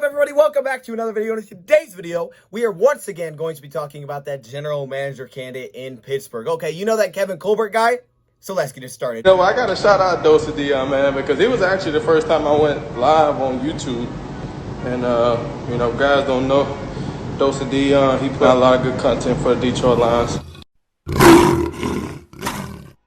up, everybody? Welcome back to another video. In today's video, we are once again going to be talking about that general manager candidate in Pittsburgh. Okay, you know that Kevin Colbert guy? So let's get it started. You know, I got to shout out DoseOfDion, man, because it was actually the first time I went live on YouTube. And, you know, guys don't know DoseOfDion. He put out a lot of good content for the Detroit Lions.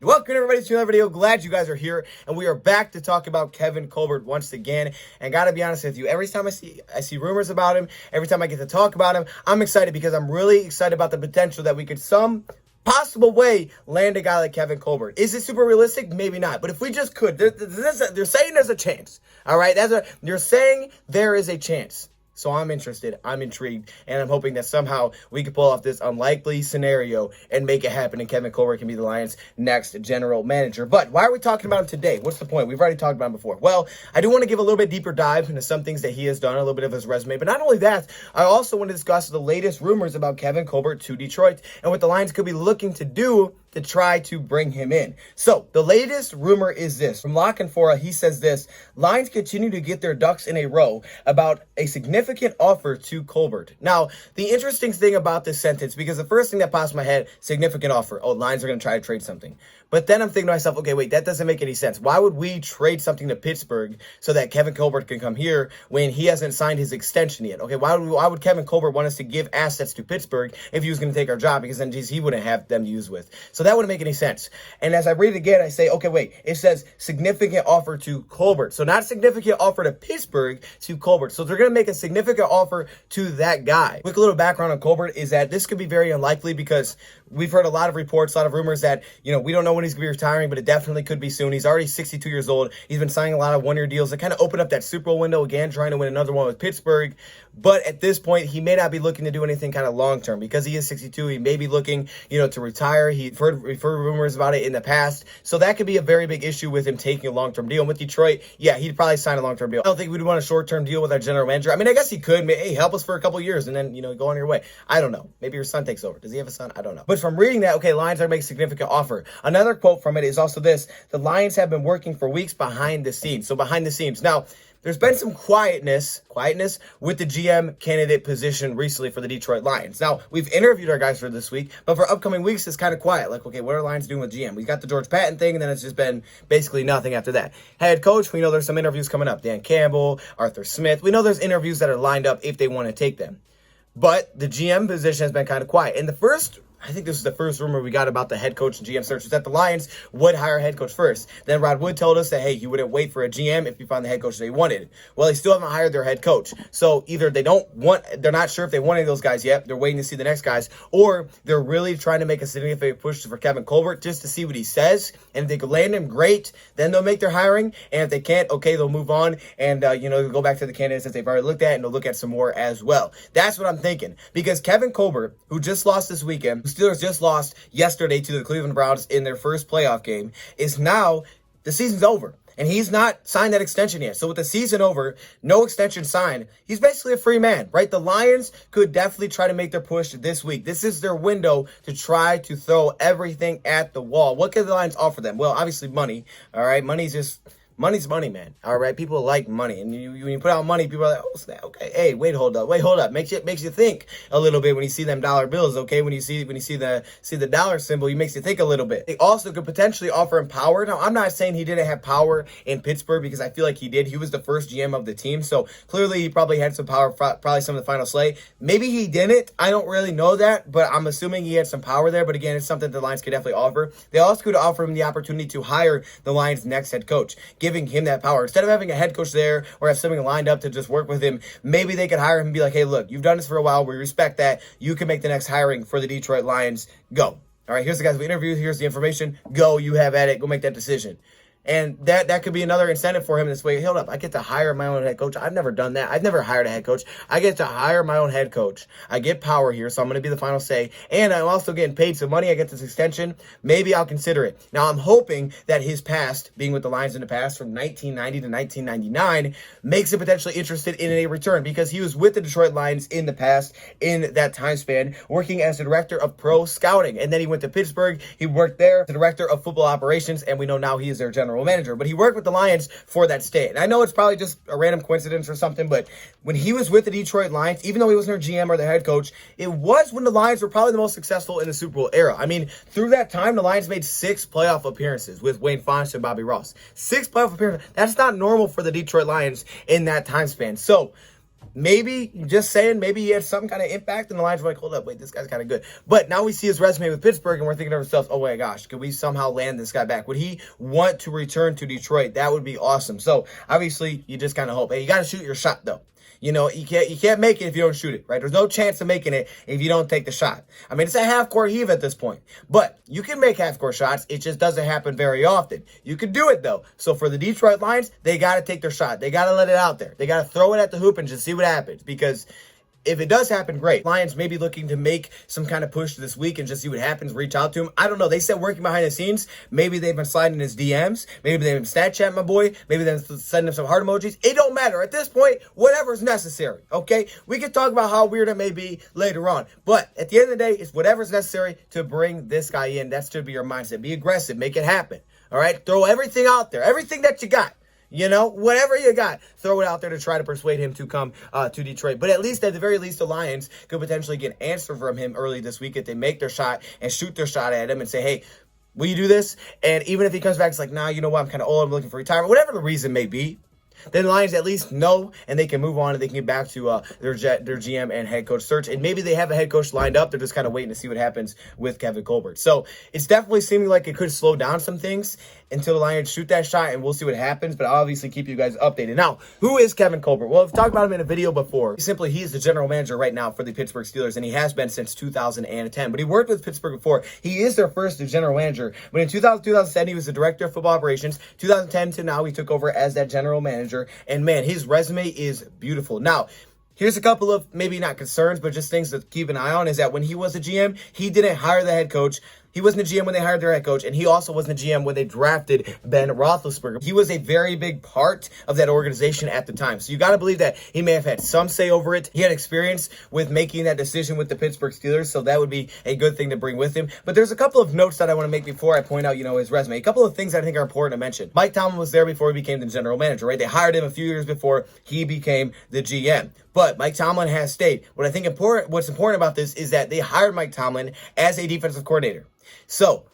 Welcome everybody to another video. Glad you guys are here, and we are back to talk about Kevin Colbert once again. And gotta be honest with you, every time I see rumors about him, every time I get to talk about him, I'm excited because I'm really excited about the potential that we could some possible way land a guy like Kevin Colbert. Is it super realistic? Maybe not. But if we just could, they're saying there's a chance. All right, they're saying there is a chance. So I'm interested, I'm intrigued, and I'm hoping that somehow we can pull off this unlikely scenario and make it happen, and Kevin Colbert can be the Lions' next general manager. But why are we talking about him today? What's the point? We've already talked about him before. Well, I do want to give a little bit deeper dive into some things that he has done, a little bit of his resume. But not only that, I also want to discuss the latest rumors about Kevin Colbert to Detroit and what the Lions could be looking to do to try to bring him in. So the latest rumor is this. From Lock and Fora, he says this: Lions continue to get their ducks in a row about a significant offer to Colbert. Now, the interesting thing about this sentence, because the first thing that pops in my head, significant offer. Oh, Lions are going to try to trade something. But then I'm thinking to myself, okay, wait, that doesn't make any sense. Why would we trade something to Pittsburgh so that Kevin Colbert can come here when he hasn't signed his extension yet? Okay, why would Kevin Colbert want us to give assets to Pittsburgh if he was going to take our job? Because then, geez, he wouldn't have them to use with. So that wouldn't make any sense. And as I read it again, I say, okay, wait, it says significant offer to Colbert. So not significant offer to Pittsburgh, to Colbert. So they're going to make a significant offer to that guy. Quick little background on Colbert is that this could be very unlikely because we've heard a lot of reports, a lot of rumors that, you know, we don't know when he's going to be retiring, but it definitely could be soon. He's already 62 years old. He's been signing a lot of one-year deals that kind of open up that Super Bowl window again, trying to win another one with Pittsburgh. But at this point, he may not be looking to do anything kind of long-term because he is 62. He may be looking, you know, to retire. He's heard rumors about it in the past. So that could be a very big issue with him taking a long-term deal. And with Detroit, yeah, he'd probably sign a long-term deal. I don't think we'd want a short-term deal with our general manager. I mean, I guess he could. Hey, help us for a couple years and then, you know, go on your way. I don't know. Maybe your son takes over. Does he have a son? I don't know. But from reading that, okay, Lions are making a significant offer. Another quote from it is also this: the Lions have been working for weeks behind the scenes. So behind the scenes. Now, there's been some quietness with the GM candidate position recently for the Detroit Lions. Now, we've interviewed our guys for this week, but for upcoming weeks, it's kind of quiet. Like, okay, what are Lions doing with GM? We got the George Patton thing, and then it's just been basically nothing after that. Head coach, we know there's some interviews coming up. Dan Campbell, Arthur Smith. We know there's interviews that are lined up if they want to take them. But the GM position has been kind of quiet. And I think this is the first rumor we got about the head coach and GM search, was that the Lions would hire a head coach first. Then Rod Wood told us that, hey, he wouldn't wait for a GM if he found the head coach they wanted. Well, they still haven't hired their head coach. So either they're not sure if they want any of those guys yet, they're waiting to see the next guys, or they're really trying to make a significant push for Kevin Colbert just to see what he says. And if they could land him, great. Then they'll make their hiring. And if they can't, okay, they'll move on and, you know, go back to the candidates that they've already looked at, and they'll look at some more as well. That's what I'm thinking. Because Kevin Colbert, who just lost this weekend, the Steelers just lost yesterday to the Cleveland Browns in their first playoff game, is now the season's over. And he's not signed that extension yet. So with the season over, no extension signed, he's basically a free man, right? The Lions could definitely try to make their push this week. This is their window to try to throw everything at the wall. What can the Lions offer them? Well, obviously money, all right? Money's money, man. All right, people like money, and when you put out money, people are like, "Oh, snap, okay, hey, wait, hold up." Makes you think a little bit when you see them dollar bills. Okay, when you see the dollar symbol, it makes you think a little bit. They also could potentially offer him power. Now, I'm not saying he didn't have power in Pittsburgh, because I feel like he did. He was the first GM of the team, so clearly he probably had some power, probably some of the final say. Maybe he didn't. I don't really know that, but I'm assuming he had some power there. But again, it's something the Lions could definitely offer. They also could offer him the opportunity to hire the Lions' next head coach, giving him that power. Instead of having a head coach there or have something lined up to just work with him, maybe they could hire him and be like, hey, look, you've done this for a while. We respect that. You can make the next hiring for the Detroit Lions. Go. All right, here's the guys we interviewed. Here's the information. Go. You have at it. Go make that decision. And that could be another incentive for him this way. Hold up, I get to hire my own head coach. I've never done that. I've never hired a head coach. I get to hire my own head coach. I get power here, so I'm going to be the final say. And I'm also getting paid some money. I get this extension. Maybe I'll consider it. Now, I'm hoping that his past, being with the Lions in the past from 1990 to 1999, makes him potentially interested in a return, because he was with the Detroit Lions in the past, in that time span, working as the director of pro scouting. And then he went to Pittsburgh. He worked there, the director of football operations, and we know now he is their general general manager. But he worked with the Lions for that stay. And I know it's probably just a random coincidence or something, but when he was with the Detroit Lions, even though he wasn't their GM or their head coach, it was when the Lions were probably the most successful in the Super Bowl era. I mean, through that time, the Lions made 6 playoff appearances with Wayne Fontes and Bobby Ross. 6 playoff appearances. That's not normal for the Detroit Lions in that time span. So, maybe, just saying, maybe he had some kind of impact, and the Lions were like, hold up, wait, this guy's kind of good. But now we see his resume with Pittsburgh, and we're thinking to ourselves, oh my gosh, could we somehow land this guy back? Would he want to return to Detroit? That would be awesome. So, obviously, you just kind of hope. Hey, you got to shoot your shot, though. You know, you can't make it if you don't shoot it, right? There's no chance of making it if you don't take the shot. I mean, it's a half-court heave at this point. But you can make half-court shots. It just doesn't happen very often. You can do it, though. So for the Detroit Lions, they got to take their shot. They got to let it out there. They got to throw it at the hoop and just see what happens. Because if it does happen, great. Lions may be looking to make some kind of push this week and just see what happens, reach out to him. I don't know. They said working behind the scenes. Maybe they've been sliding his DMs. Maybe they've been Snapchatting my boy. Maybe they've been sending him some heart emojis. It don't matter. At this point, whatever's necessary, okay? We can talk about how weird it may be later on. But at the end of the day, it's whatever's necessary to bring this guy in. That should be your mindset. Be aggressive. Make it happen, all right? Throw everything out there. Everything that you got. You know, whatever you got, throw it out there to try to persuade him to come to Detroit. But at least, at the very least, the Lions could potentially get an answer from him early this week if they make their shot and shoot their shot at him and say, hey, will you do this? And even if he comes back, it's like, nah, you know what, I'm kind of old, I'm looking for retirement, whatever the reason may be. Then the Lions at least know, and they can move on, and they can get back to their GM and head coach search. And maybe they have a head coach lined up. They're just kind of waiting to see what happens with Kevin Colbert. So it's definitely seeming like it could slow down some things until the Lions shoot that shot, and we'll see what happens. But I'll obviously keep you guys updated. Now, who is Kevin Colbert? Well, I've talked about him in a video before. He's the general manager right now for the Pittsburgh Steelers, and he has been since 2010. But he worked with Pittsburgh before. He is their first general manager. But in 2007, he was the director of football operations. 2010 to now, he took over as that general manager. And man, his resume is beautiful. Now, here's a couple of maybe not concerns, but just things to keep an eye on is that when he was a GM, he didn't hire the head coach. He wasn't the GM when they hired their head coach, and he also wasn't the GM when they drafted Ben Roethlisberger. He was a very big part of that organization at the time. So you got to believe that he may have had some say over it. He had experience with making that decision with the Pittsburgh Steelers, so that would be a good thing to bring with him. But there's a couple of notes that I want to make before I point out, his resume. A couple of things that I think are important to mention. Mike Tomlin was there before he became the general manager, right? They hired him a few years before he became the GM. But Mike Tomlin has stayed. What's important about this is that they hired Mike Tomlin as a defensive coordinator. So,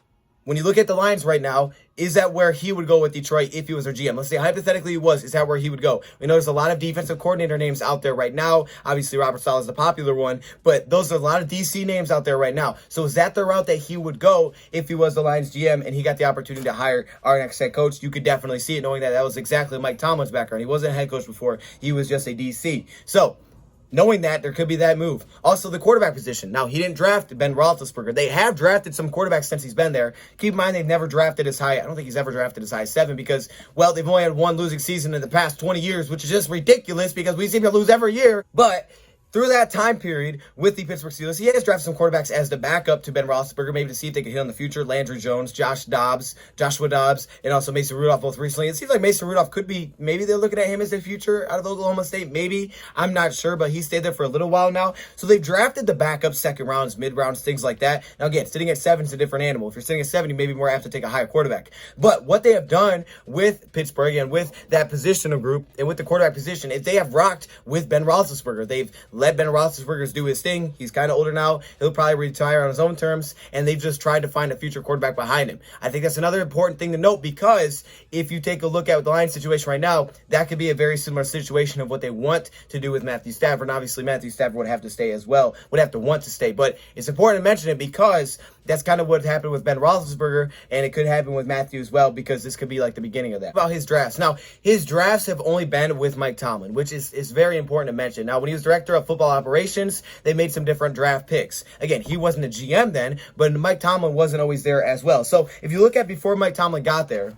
when you look at the Lions right now, is that where he would go with Detroit if he was their GM? Let's say hypothetically he was. Is that where he would go? We know there's a lot of defensive coordinator names out there right now. Obviously, Robert Saleh is the popular one, but those are a lot of DC names out there right now. So is that the route that he would go if he was the Lions GM and he got the opportunity to hire our next head coach? You could definitely see it, knowing that was exactly Mike Tomlin's background. He wasn't a head coach before. He was just a DC. So, knowing that, there could be that move. Also, the quarterback position. Now, he didn't draft Ben Roethlisberger. They have drafted some quarterbacks since he's been there. Keep in mind, they've never drafted as high. I don't think he's ever drafted as high as 7 because, well, they've only had one losing season in the past 20 years, which is just ridiculous because we seem to lose every year. But through that time period with the Pittsburgh Steelers, he has drafted some quarterbacks as the backup to Ben Roethlisberger, maybe to see if they could hit in the future. Landry Jones, Joshua Dobbs, and also Mason Rudolph both recently. It seems like Mason Rudolph could be, maybe they're looking at him as the future out of Oklahoma State. Maybe. I'm not sure, but he stayed there for a little while now. So they've drafted the backup, second rounds, mid rounds, things like that. Now again, sitting at 7 is a different animal. If you're sitting at 7, you may be more apt to take a higher quarterback. But what they have done with Pittsburgh and with that positional group and with the quarterback position is they have rocked with Ben Roethlisberger. They've let Ben Roethlisberger do his thing. He's kind of older now. He'll probably retire on his own terms, and they've just tried to find a future quarterback behind him. I think that's another important thing to note because if you take a look at the Lions situation right now, that could be a very similar situation of what they want to do with Matthew Stafford. And obviously, Matthew Stafford would have to stay as well, would have to want to stay. But it's important to mention it because that's kind of what happened with Ben Roethlisberger, and it could happen with Matthew as well because this could be like the beginning of that. About his drafts. Now, his drafts have only been with Mike Tomlin, which is very important to mention. Now, when he was director of football operations, they made some different draft picks. Again, he wasn't a GM then, but Mike Tomlin wasn't always there as well. So if you look at before Mike Tomlin got there,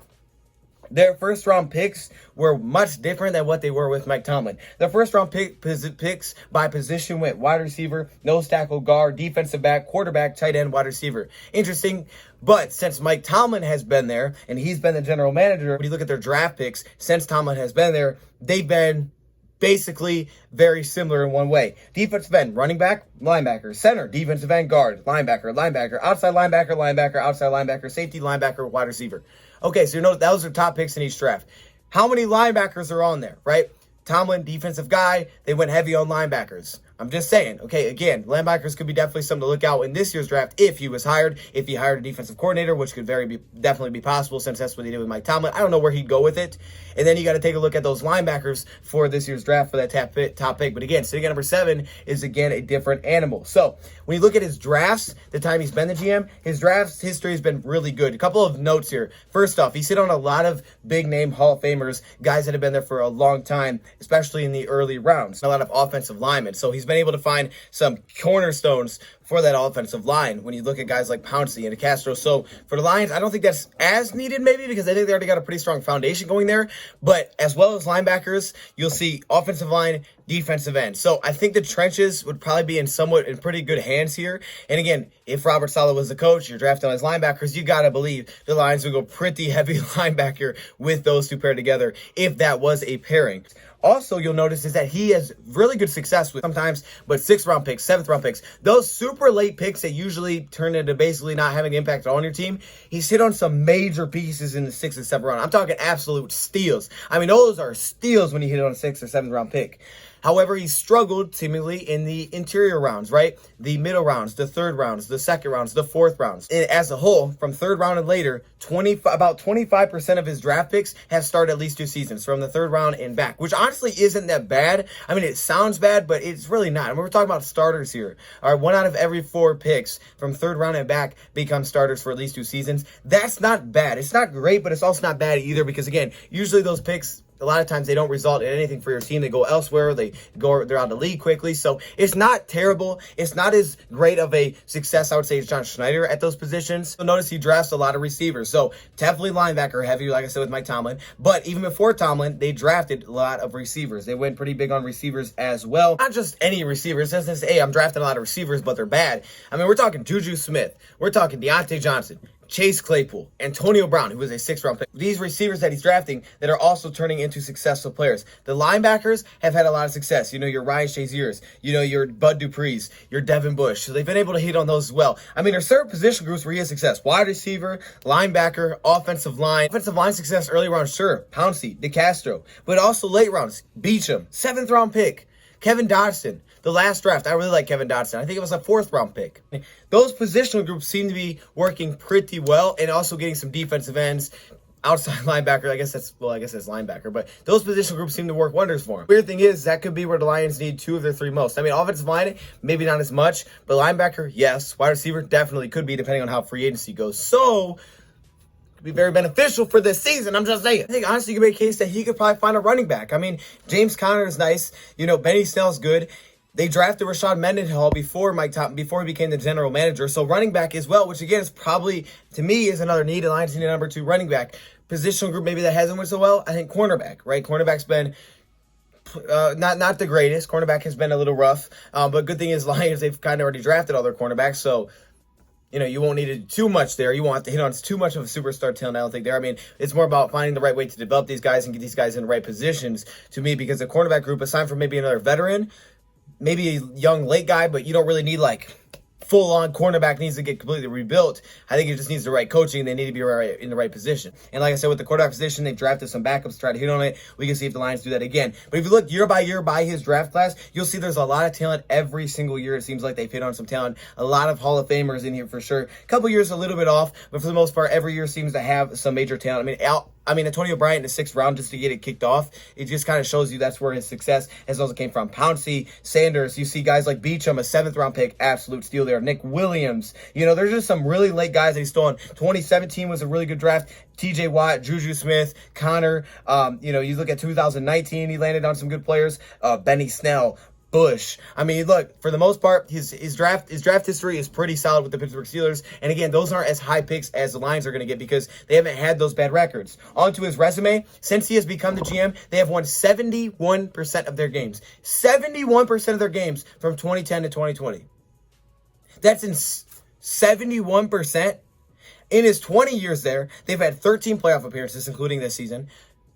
their first-round picks were much different than what they were with Mike Tomlin. Their first-round picks by position went wide receiver, nose tackle, guard, defensive back, quarterback, tight end, wide receiver. Interesting, but since Mike Tomlin has been there, and he's been the general manager, when you look at their draft picks, since Tomlin has been there, they've been basically very similar in one way. Defensive end, running back, linebacker, center, defensive end, guard, linebacker, outside linebacker, outside linebacker, safety, linebacker, wide receiver. Okay, so you know those are top picks in each draft. How many linebackers are on there, right? Tomlin, defensive guy, they went heavy on linebackers. I'm just saying, okay, again, linebackers could be definitely something to look out in this year's draft if he was hired, if he hired a defensive coordinator, which could definitely be possible since that's what he did with Mike Tomlin. I don't know where he'd go with it. And then you got to take a look at those linebackers for this year's draft for that top pick. But again, sitting at number 7 is, again, a different animal. So when you look at his drafts, the time he's been the GM, his drafts history has been really good. A couple of notes here. First off, he's hit on a lot of big-name Hall of Famers, guys that have been there for a long time, especially in the early rounds. A lot of offensive linemen. So he's been able to find some cornerstones for that offensive line when you look at guys like Pouncey and DeCastro. So for the Lions, I don't think that's as needed maybe because I think they already got a pretty strong foundation going there. But as well as linebackers, you'll see offensive line, defensive end. So I think the trenches would probably be in pretty good hands here. And again, if Robert Saleh was the coach, you're drafting on his linebackers, you got to believe the Lions would go pretty heavy linebacker with those two paired together if that was a pairing. Also, you'll notice is that he has really good success with sometimes, but 6th-round picks, 7th-round picks, those super late picks that usually turn into basically not having an impact on your team. He's hit on some major pieces in the 6th and 7th round. I'm talking absolute steals. I mean, those are steals when you hit on a 6th or 7th round pick. However, he struggled seemingly in the interior rounds, right? The middle rounds, the 3rd rounds, the 2nd rounds, the 4th rounds. And as a whole, from 3rd round and later, about 25% of his draft picks have started at least 2 seasons from the 3rd round and back, which honestly isn't that bad. I mean, it sounds bad, but it's really not. I mean, we're talking about starters here. All right, 1 out of every 4 picks from 3rd round and back become starters for at least 2 seasons. That's not bad. It's not great, but it's also not bad either because, again, usually those picks, a lot of times they don't result in anything for your team. They go elsewhere. They're out of the league quickly. So it's not terrible. It's not as great of a success, I would say, as John Schneider at those positions. So notice he drafts a lot of receivers. So definitely linebacker heavy, like I said, with Mike Tomlin. But even before Tomlin, they drafted a lot of receivers. They went pretty big on receivers as well. Not just any receivers. It's just, hey, I'm drafting a lot of receivers, but they're bad. I mean, we're talking Juju Smith. We're talking Deontay Johnson, Chase Claypool, Antonio Brown, who was a 6th-round pick. These receivers that he's drafting that are also turning into successful players. The linebackers have had a lot of success. You know, your Ryan Shaziers, you know, your Bud Dupree's, your Devin Bush. So they've been able to hit on those as well. I mean, there's certain position groups where he has success. Wide receiver, linebacker, offensive line. Offensive line success early rounds, sure. Pouncey, DeCastro. But also late rounds, Beachum, 7th-round pick. Kevin Dodson, the last draft. I really like Kevin Dodson. I think it was a 4th-round pick. Those positional groups seem to be working pretty well and also getting some defensive ends. Outside linebacker, I guess that's linebacker, but those positional groups seem to work wonders for him. Weird thing is, that could be where the Lions need 2 of their 3 most. I mean, offensive line, maybe not as much, but linebacker, yes. Wide receiver, definitely could be, depending on how free agency goes. So, be very beneficial for this season. I'm just saying. I think honestly you can make a case that he could probably find a running back. I mean, James Conner is nice. You know, Benny Snell's good. They drafted Rashad Mendenhall before he became the general manager. So running back as well, which again is probably, to me, is another need. The Lions need a number 2 running back. Positional group maybe that hasn't went so well. I think cornerback, right? Cornerback's been not the greatest. Cornerback has been a little rough. But good thing is Lions, they've kind of already drafted all their cornerbacks. So, you know, you won't need to do too much there. You won't have to hit on too much of a superstar talent, I don't think, there. I mean, it's more about finding the right way to develop these guys and get these guys in the right positions to me, because the cornerback group, aside from maybe another veteran, maybe a young late guy, but you don't really need like full-on cornerback needs to get completely rebuilt. I think it just needs the right coaching. They need to be in the right position. And like I said, with the quarterback position, they drafted some backups to try to hit on it. We can see if the Lions do that again. But if you look year by year by his draft class, you'll see there's a lot of talent every single year. It seems like they've hit on some talent. A lot of Hall of Famers in here for sure. A couple years a little bit off, but for the most part, every year seems to have some major talent. I mean, Antonio Bryant in the 6th round just to get it kicked off. It just kind of shows you that's where his success has also came from. Pouncey, Sanders, you see guys like Beachum, a 7th-round pick, absolute steal there. Nick Williams. You know, there's just some really late guys that he's stolen. 2017 was a really good draft. TJ Watt, Juju Smith, Connor. You know, you look at 2019, he landed on some good players. Benny Snell, Bush. I mean, look, for the most part, his draft history is pretty solid with the Pittsburgh Steelers. And again, those aren't as high picks as the Lions are going to get because they haven't had those bad records. On to his resume, since he has become the GM, they have won 71% of their games. 71% of their games from 2010 to 2020. That's in 71%. In his 20 years there, they've had 13 playoff appearances, including this season,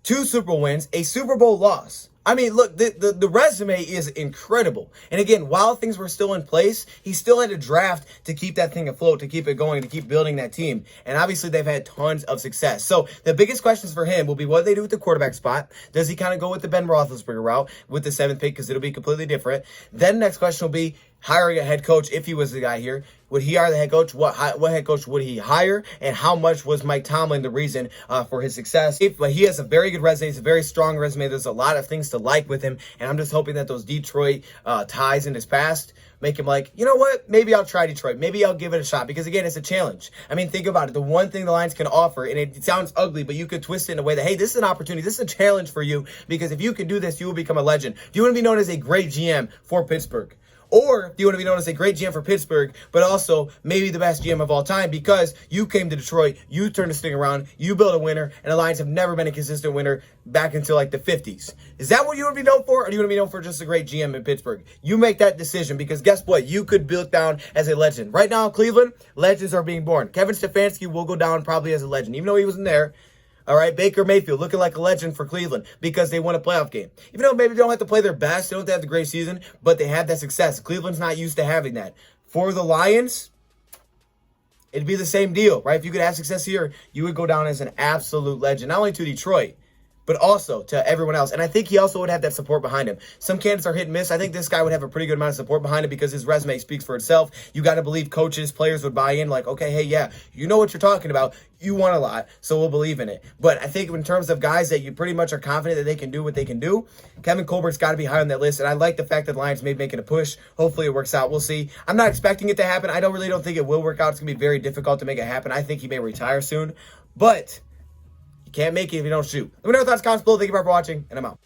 2 Super Bowl wins, a Super Bowl loss. I mean, look, the resume is incredible. And again, while things were still in place, he still had to draft to keep that thing afloat, to keep it going, to keep building that team. And obviously, they've had tons of success. So the biggest questions for him will be what they do with the quarterback spot. Does he kind of go with the Ben Roethlisberger route with the 7th pick? Because it'll be completely different. Then next question will be hiring a head coach if he was the guy here. Would he hire the head coach? What head coach would he hire? And how much was Mike Tomlin the reason for his success? But he has a very good resume. It's a very strong resume. There's a lot of things to like with him. And I'm just hoping that those Detroit ties in his past make him like, you know what? Maybe I'll try Detroit. Maybe I'll give it a shot. Because, again, it's a challenge. I mean, think about it. The one thing the Lions can offer, and it sounds ugly, but you could twist it in a way that, hey, this is an opportunity. This is a challenge for you. Because if you can do this, you will become a legend. Do you want to be known as a great GM for Pittsburgh? Or do you want to be known as a great GM for Pittsburgh, but also maybe the best GM of all time because you came to Detroit, you turned this thing around, you built a winner, and the Lions have never been a consistent winner back until like the 50s. Is that what you want to be known for, or do you want to be known for just a great GM in Pittsburgh? You make that decision because guess what? You could build down as a legend. Right now in Cleveland, legends are being born. Kevin Stefanski will go down probably as a legend, even though he wasn't there. All right, Baker Mayfield looking like a legend for Cleveland because they won a playoff game. Even though maybe they don't have to play their best, they don't have the great season, but they had that success. Cleveland's not used to having that. For the Lions, it'd be the same deal, right? If you could have success here, you would go down as an absolute legend, not only to Detroit, but also to everyone else. And I think he also would have that support behind him. Some candidates are hit and miss. I think this guy would have a pretty good amount of support behind him because his resume speaks for itself. You got to believe coaches, players would buy in like, okay, hey, yeah, you know what you're talking about. You won a lot, so we'll believe in it. But I think in terms of guys that you pretty much are confident that they can do what they can do, Kevin Colbert's got to be high on that list. And I like the fact that the Lions may be making a push. Hopefully it works out. We'll see. I'm not expecting it to happen. I don't think it will work out. It's going to be very difficult to make it happen. I think he may retire soon. But you can't make it if you don't shoot. Let me know your thoughts, comments below. Thank you for watching, and I'm out.